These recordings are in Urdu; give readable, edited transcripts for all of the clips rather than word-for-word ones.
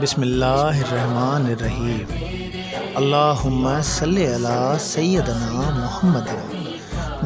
بسم اللہ الرحمن الرحیم۔ اللہم صلی علی سیدنا محمد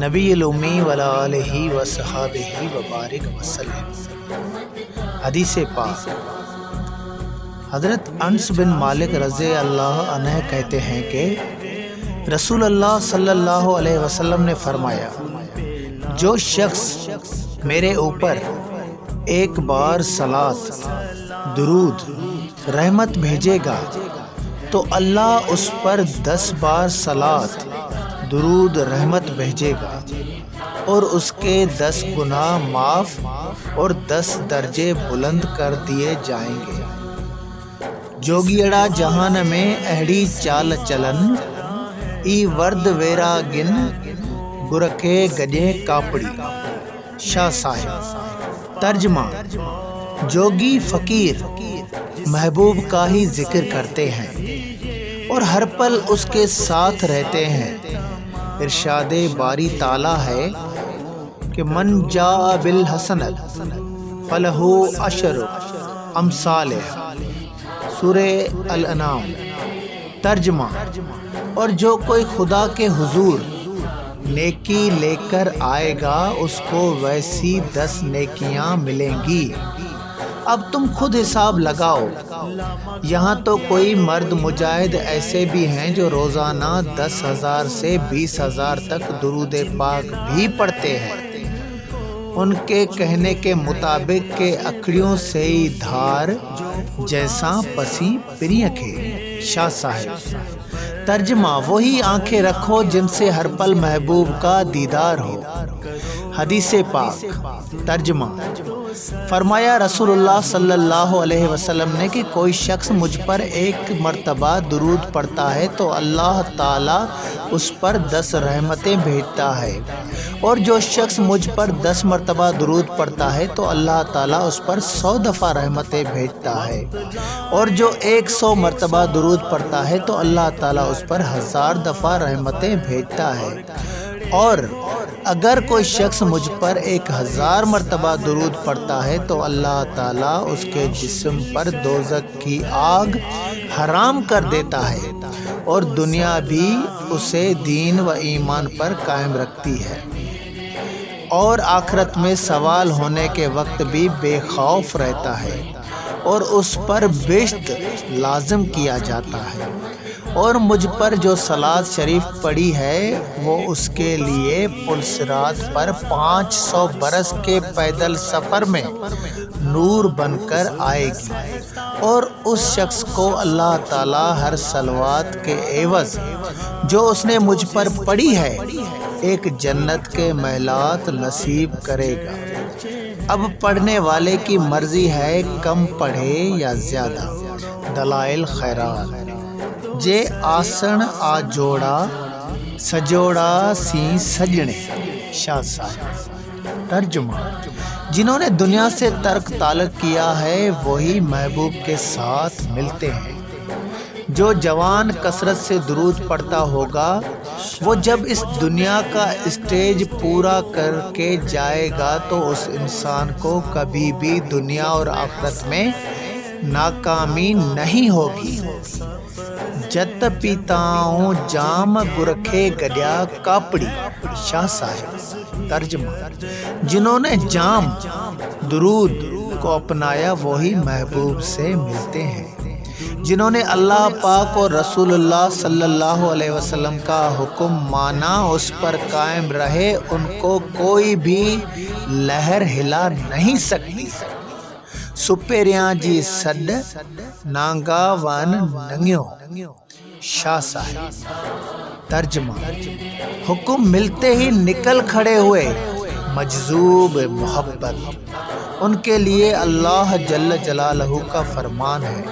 نبی الامی وعلی آلہ وصحبہ وبارک وسلم۔ حدیث پاک۔ حضرت انس بن مالک رضی اللہ عنہ کہتے ہیں کہ رسول اللہ صلی اللہ علیہ وسلم نے فرمایا، جو شخص میرے اوپر ایک بار صلاۃ، درود، رحمت بھیجے گا تو اللہ اس پر 10 بار صلاۃ، درود، رحمت بھیجے گا اور اس کے 10 گناہ معاف اور 10 درجے بلند کر دیے جائیں گے۔ جوگیڑا جہان میں اہڑی چال چلن، ای ورد ویرا گن، گرکے گجے کاپڑی۔ شاہ صاحب۔ ترجمہ: جوگی فقیر محبوب کا ہی ذکر کرتے ہیں اور ہر پل اس کے ساتھ رہتے ہیں۔ ارشاد باری تعالی ہے کہ من جاء بالحسنۃ فلہ عشر امثالھا، سورہ الانعام۔ ترجمہ: اور جو کوئی خدا کے حضور نیکی لے کر آئے گا اس کو ویسی 10 نیکیاں ملیں گی۔ اب تم خود حساب لگاؤ۔ یہاں تو کوئی مرد مجاہد ایسے بھی ہیں جو روزانہ 10,000 سے 20,000 تک درود پاک بھی پڑھتے ہیں۔ ان کے کہنے کے مطابق کہ اکڑیوں سے ہی دھار جیسا پسی پریکھے۔ شاہ صاحب۔ ترجمہ: وہی آنکھیں رکھو جن سے ہر پل محبوب کا دیدار ہو۔ حدیث پاک۔ ترجمہ: فرمایا رسول اللہ صلی اللہ علیہ وسلم نے کہ کوئی شخص مجھ پر ایک مرتبہ درود پڑھتا ہے تو اللہ تعالیٰ اس پر 10 رحمتیں بھیجتا ہے، اور جو شخص مجھ پر 10 مرتبہ درود پڑھتا ہے تو اللہ تعالیٰ اس پر 100 دفعہ رحمتیں بھیجتا ہے، اور جو 100 مرتبہ درود پڑھتا ہے تو اللہ تعالیٰ اس پر 1000 دفعہ رحمتیں بھیجتا ہے، اور اگر کوئی شخص مجھ پر 1000 مرتبہ درود پڑھتا ہے تو اللہ تعالیٰ اس کے جسم پر دوزخ کی آگ حرام کر دیتا ہے، اور دنیا بھی اسے دین و ایمان پر قائم رکھتی ہے، اور آخرت میں سوال ہونے کے وقت بھی بے خوف رہتا ہے، اور اس پر بہشت لازم کیا جاتا ہے، اور مجھ پر جو صلاۃ شریف پڑھی ہے وہ اس کے لیے پل صراط پر 500 برس کے پیدل سفر میں نور بن کر آئے گی، اور اس شخص کو اللہ تعالیٰ ہر صلوات کے عوض جو اس نے مجھ پر پڑھی ہے ایک جنت کے محلات نصیب کرے گا۔ اب پڑھنے والے کی مرضی ہے کم پڑھے یا زیادہ۔ دلائل خیرات۔ جے آسن آ جوڑا سجوڑا سی سجنے۔ شاہ صاحب۔ ترجمہ: جنہوں نے دنیا سے ترک تعلق کیا ہے وہی محبوب کے ساتھ ملتے ہیں۔ جو جوان کثرت سے درود پڑھتا ہوگا وہ جب اس دنیا کا اسٹیج پورا کر کے جائے گا تو اس انسان کو کبھی بھی دنیا اور آخرت میں ناکامی نہیں ہوگی۔ جت پیتاؤں جام گرکھے گڈیا کاپڑی۔ شاہ صاحب۔ ترجمہ: جنہوں نے جام درود کو اپنایا وہی محبوب سے ملتے ہیں۔ جنہوں نے اللہ پاک اور رسول اللہ صلی اللہ علیہ وسلم کا حکم مانا، اس پر قائم رہے، ان کو کوئی بھی لہر ہلا نہیں سکتی۔ سپیریاں جی سڈ نانگا ون ننگیو۔ شاہ صاحب۔ ترجمہ: حکم ملتے ہی نکل کھڑے ہوئے مجذوب محبت۔ ان کے لیے اللہ جل جلالہ کا فرمان ہے،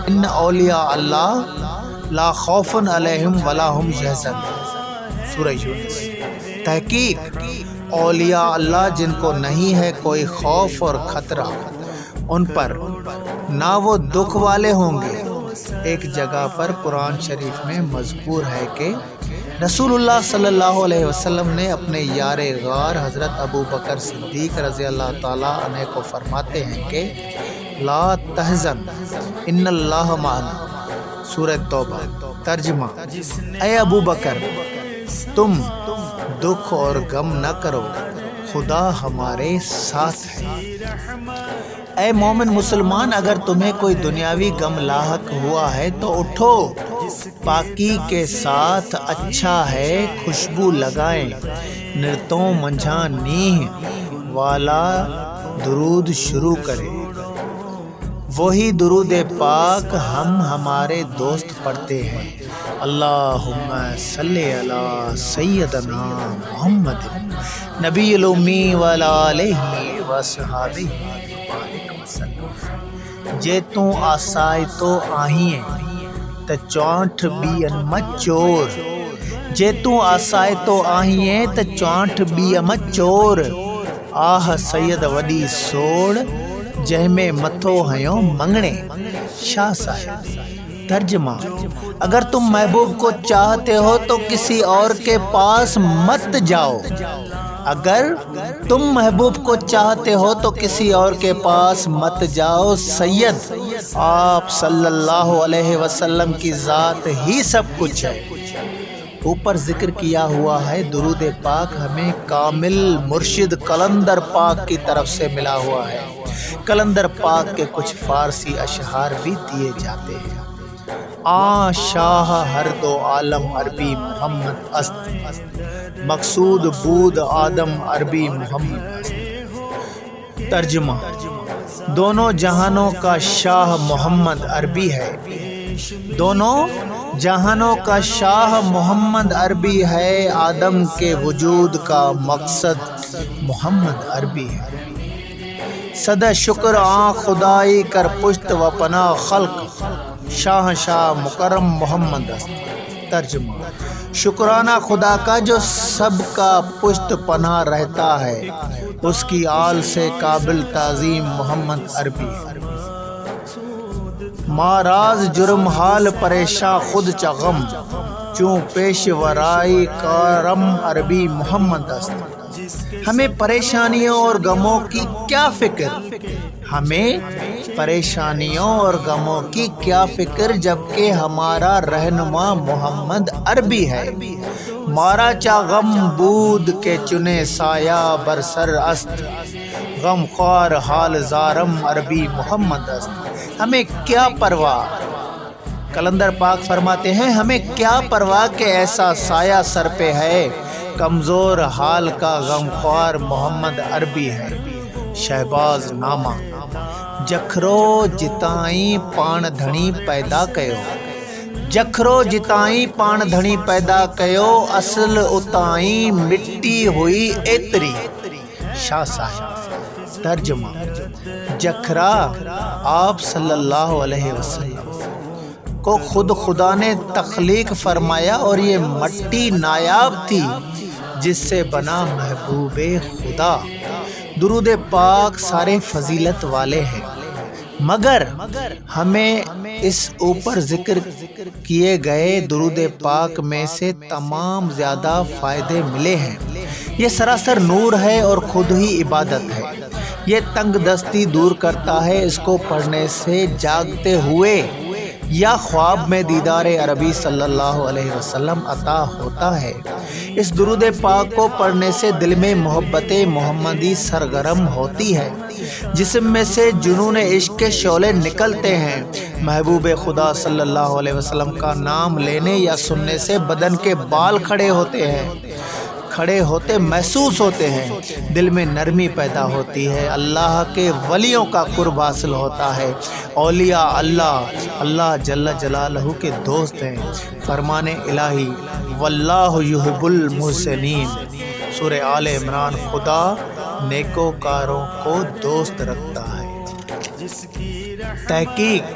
ان اولیاء اللہ لا خوف علیہم ولا هم یحزنون۔ سورہ یونس۔ تحقیق اولیاء اللہ جن کو نہیں ہے کوئی خوف اور خطرہ ان پر، نہ وہ دکھ والے ہوں گے۔ ایک جگہ پر قرآن شریف میں مذکور ہے کہ رسول اللہ صلی اللہ علیہ وسلم نے اپنے یار غار حضرت ابو بکر صدیق رضی اللہ تعالیٰ عنہ کو فرماتے ہیں کہ لا تحزن ان اللہ معنا، سورہ توبہ۔ ترجمہ: اے ابو بکر، تم دکھ اور غم نہ کرو، خدا ہمارے ساتھ ہے۔ اے مومن مسلمان، اگر تمہیں کوئی دنیاوی غم لاحق ہوا ہے تو اٹھو، پاکی کے ساتھ اچھا ہے خوشبو لگائیں، نرتوں منجھا نیہ والا درود شروع کرے۔ وہی درود پاک ہم ہمارے دوست پڑھتے ہیں، اللہم صلی علی سیدنا محمد نبی الامی وعلی آلہ وصحبہ وسلم۔ جے تو آسائے تو آہیے تے چونٹ بی مت چور، جے تو آسائے تو آہیے تے چونٹ بی مت چور، آہ سید وڈی سوڑ جہ میں متھو ہیوں منگنے، شاہ صاحب۔ ترجمہ: اگر تم محبوب کو چاہتے ہو تو کسی اور کے پاس مت جاؤ، اگر تم محبوب کو چاہتے ہو تو کسی اور کے پاس مت جاؤ، سید آپ صلی اللہ علیہ وسلم کی ذات ہی سب کچھ ہے۔ اوپر ذکر کیا ہوا ہے درود پاک ہمیں کامل مرشد قلندر پاک کی طرف سے ملا ہوا ہے۔ قلندر پاک کے کچھ فارسی اشعار بھی دیے جاتے ہیں۔ شاہ ہر دو عالم عربی محمد است، مقصود بود آدم عربی محمد است۔ ترجمہ: دونوں جہانوں کا شاہ محمد عربی ہے، دونوں جہانوں کا شاہ محمد عربی ہے، آدم کے وجود کا مقصد محمد عربی ہے۔ صد شکر خدائی کر پشت و پناہ خلق، شاہ شاہ مکرم محمد است۔ ترجمہ: شکرانہ خدا کا جو سب کا پشت پناہ رہتا ہے، اس کی آل سے قابل تعظیم محمد عربی ہے۔ ماراز جرم حال پریشاں خود چا غم، چوں پیش ورائی کارم عربی محمد است۔ ہمیں پریشانیوں اور غموں کی کیا فکر، ہمیں پریشانیوں اور غموں کی کیا فکر، جبکہ ہمارا رہنما محمد عربی ہے۔ مارا چا غم بود کے چنے سایہ برسر است، غم خوار حال زارم عربی محمد است۔ ہمیں کیا پرواہ، قلندر پاک فرماتے ہیں ہمیں کیا پرواہ کہ ایسا سایہ سر پہ ہے، کمزور حال کا غم خوار محمد عربی ہے۔ شہباز نامہ: جکھرو جتائیں پان دھنی پیدا کیو، جکھرو جتائیں پان دھنی پیدا کیو، اصل اتائیں مٹی ہوئی ایتری، شاہ صاحب۔ ترجمہ: جکھرا آپ صلی اللہ علیہ وسلم کو خود خدا نے تخلیق فرمایا اور یہ مٹی نایاب تھی جس سے بنا محبوب خدا۔ درود پاک سارے فضیلت والے ہیں، مگر ہمیں اس اوپر ذکر کیے گئے درود پاک میں سے تمام زیادہ فائدے ملے ہیں۔ یہ سراسر نور ہے اور خود ہی عبادت ہے، یہ تنگ دستی دور کرتا ہے، اس کو پڑھنے سے جاگتے ہوئے یا خواب میں دیدار عربی صلی اللہ علیہ وسلم عطا ہوتا ہے۔ اس درود پاک کو پڑھنے سے دل میں محبت محمدی سرگرم ہوتی ہے، جسم میں سے جنون عشق کے شعلے نکلتے ہیں۔ محبوب خدا صلی اللہ علیہ وسلم کا نام لینے یا سننے سے بدن کے بال کھڑے ہوتے محسوس ہوتے ہیں، دل میں نرمی پیدا ہوتی ہے، اللہ کے ولیوں کا قرب حاصل ہوتا ہے۔ اولیاء اللہ جل جلالہ کے دوست ہیں۔ فرمان الہی واللہ یحب المحسنین، سورہ آل عمران۔ خدا نیکوکاروں کو دوست رکھتا ہے۔ تحقیق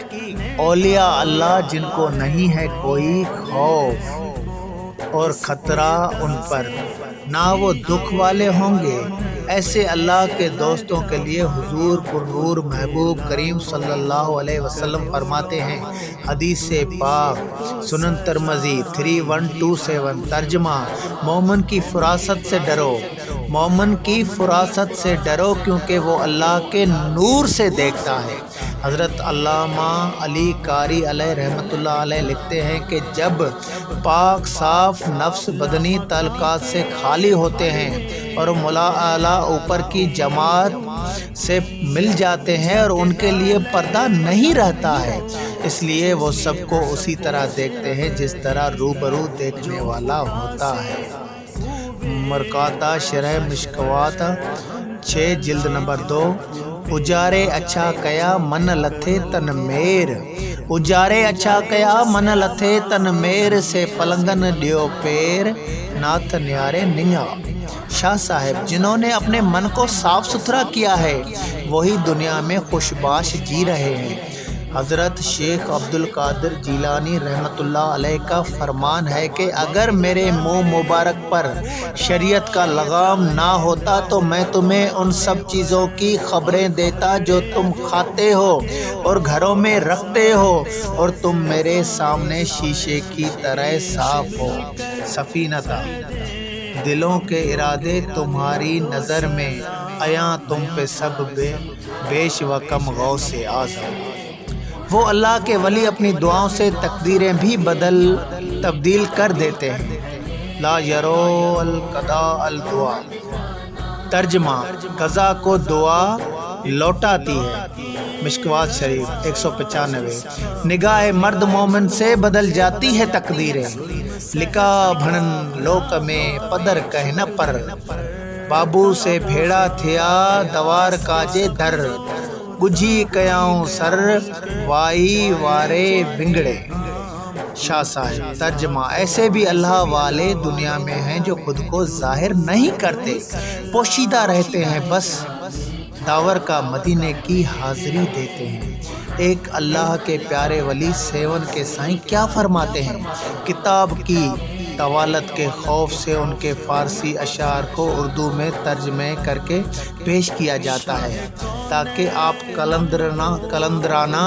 اولیاء اللہ جن کو نہیں ہے کوئی خوف اور خطرہ ان پر، نہ وہ دکھ والے ہوں گے، ایسے اللہ کے دوستوں کے لیے حضور پرنور محبوب کریم صلی اللہ علیہ وسلم فرماتے ہیں، حدیث پاک سنن ترمذی 3127۔ ترجمہ: مومن کی فراست سے ڈرو، مومن کی فراست سے ڈرو، کیونکہ وہ اللہ کے نور سے دیکھتا ہے۔ حضرت علامہ علی قاری علیہ رحمۃ اللہ علیہ لکھتے ہیں کہ جب پاک صاف نفس بدنی تعلقات سے خالی ہوتے ہیں اور مولا اعلیٰ اوپر کی جماعت سے مل جاتے ہیں اور ان کے لیے پردہ نہیں رہتا ہے، اس لیے وہ سب کو اسی طرح دیکھتے ہیں جس طرح روبرو دیکھنے والا ہوتا ہے۔ مرکاتہ شرح مشکوات 6 جلد نمبر 2۔ اجارے اچھا کیا من لتھے تن میر، اجارے اچھا کیا من لتھے تن میر سے پلنگن ڈیو پیر ناتھ نیارے ننگا۔ شاہ صاحب جنہوں نے اپنے من کو صاف ستھرا کیا ہے وہی دنیا میں خوشباش جی رہے ہیں۔ حضرت شیخ عبد القادر جیلانی رحمۃ اللہ علیہ کا فرمان ہے کہ اگر میرے منہ مبارک پر شریعت کا لگام نہ ہوتا تو میں تمہیں ان سب چیزوں کی خبریں دیتا جو تم کھاتے ہو اور گھروں میں رکھتے ہو، اور تم میرے سامنے شیشے کی طرح صاف ہو۔ سفینتہ دلوں کے ارادے تمہاری نظر میں، عیاں تم پہ سب بیش و کم غوث اعظم۔ وہ اللہ کے ولی اپنی دعاؤں سے تقدیریں بھی تبدیل کر دیتے ہیں۔ لا یرو القضاء الدعاء۔ ترجمہ قضا کو دعا لوٹاتی ہے۔ مشکوات شریف 195۔ نگاہ مرد مومن سے بدل جاتی ہے تقدیریں، لکھا بھنن لوک میں پدر کہ نہ پر، بابو سے بھیڑا تھیا دوار کاجے در، گجھی کیاؤں سر وائی وارے بنگڑے۔ شاہ صاحب ترجمہ ایسے بھی اللہ والے دنیا میں ہیں جو خود کو ظاہر نہیں کرتے، پوشیدہ رہتے ہیں، بس داور کا مدینے کی حاضری دیتے ہیں۔ ایک اللہ کے پیارے ولی سیون کے سائیں کیا فرماتے ہیں؟ کتاب کی طوالت کے خوف سے ان کے فارسی اشعار کو اردو میں ترجمے کر کے پیش کیا جاتا ہے تاکہ آپ قلندرانہ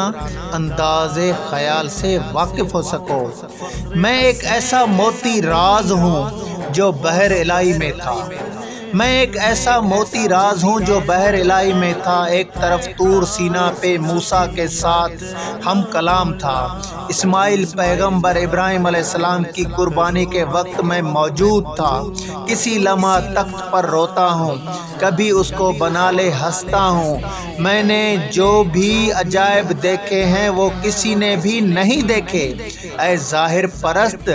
انداز خیال سے واقف ہو سکو۔ میں ایک ایسا موتی راز ہوں جو بحر الہی میں تھا، میں ایک ایسا موتی راز ہوں جو بحر الہی میں تھا، ایک طرف طور سینا پہ موسیٰ کے ساتھ ہم کلام تھا، اسماعیل پیغمبر ابراہیم علیہ السلام کی قربانی کے وقت میں موجود تھا، کسی لمحہ تخت پر روتا ہوں، کبھی اس کو بنا لے ہنستا ہوں، میں نے جو بھی عجائب دیکھے ہیں وہ کسی نے بھی نہیں دیکھے، اے ظاہر پرست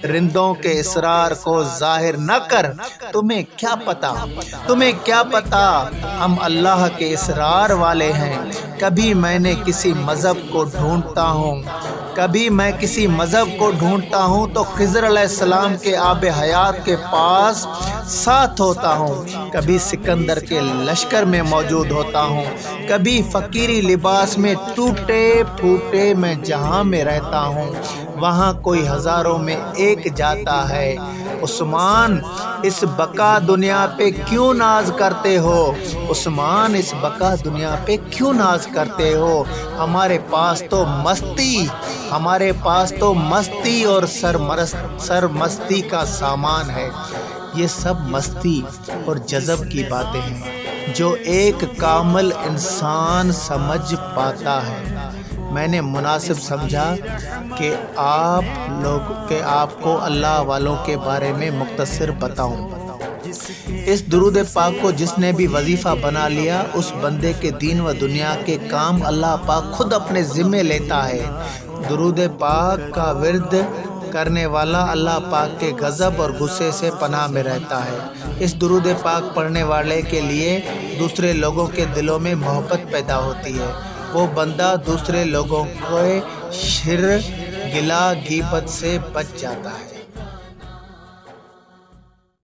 رندوں کے اسرار کو ظاہر نہ کر، تمہیں کیا پتا، تمہیں کیا پتا ہم اللہ کے اسرار والے ہیں۔ کبھی میں نے کسی مذہب کو ڈھونڈتا ہوں، کبھی میں کسی مذہب کو ڈھونڈتا ہوں تو خضر علیہ السلام کے آب حیات کے پاس ساتھ ہوتا ہوں، کبھی سکندر کے لشکر میں موجود ہوتا ہوں، کبھی فقیری لباس میں ٹوٹے پھوٹے میں جہاں میں رہتا ہوں، وہاں کوئی ہزاروں میں ایک جاتا ہے۔ عثمان اس بقا دنیا پہ کیوں ناز کرتے ہو؟ عثمان اس بقا دنیا پہ کیوں ناز کرتے ہو؟ ہمارے پاس تو مستی اور سرمستی کا سامان ہے۔ یہ سب مستی اور جذب کی باتیں ہیں جو ایک کامل انسان سمجھ پاتا ہے۔ میں نے مناسب سمجھا کہ آپ کو اللہ والوں کے بارے میں مختصر بتاؤں۔ اس درود پاک کو جس نے بھی وظیفہ بنا لیا اس بندے کے دین و دنیا کے کام اللہ پاک خود اپنے ذمے لیتا ہے۔ درود پاک کا ورد کرنے والا اللہ پاک کے غضب اور غصے سے پناہ میں رہتا ہے۔ اس درود پاک پڑھنے والے کے لیے دوسرے لوگوں کے دلوں میں محبت پیدا ہوتی ہے، وہ بندہ دوسرے لوگوں کے شر گلا غیبت سے بچ جاتا ہے۔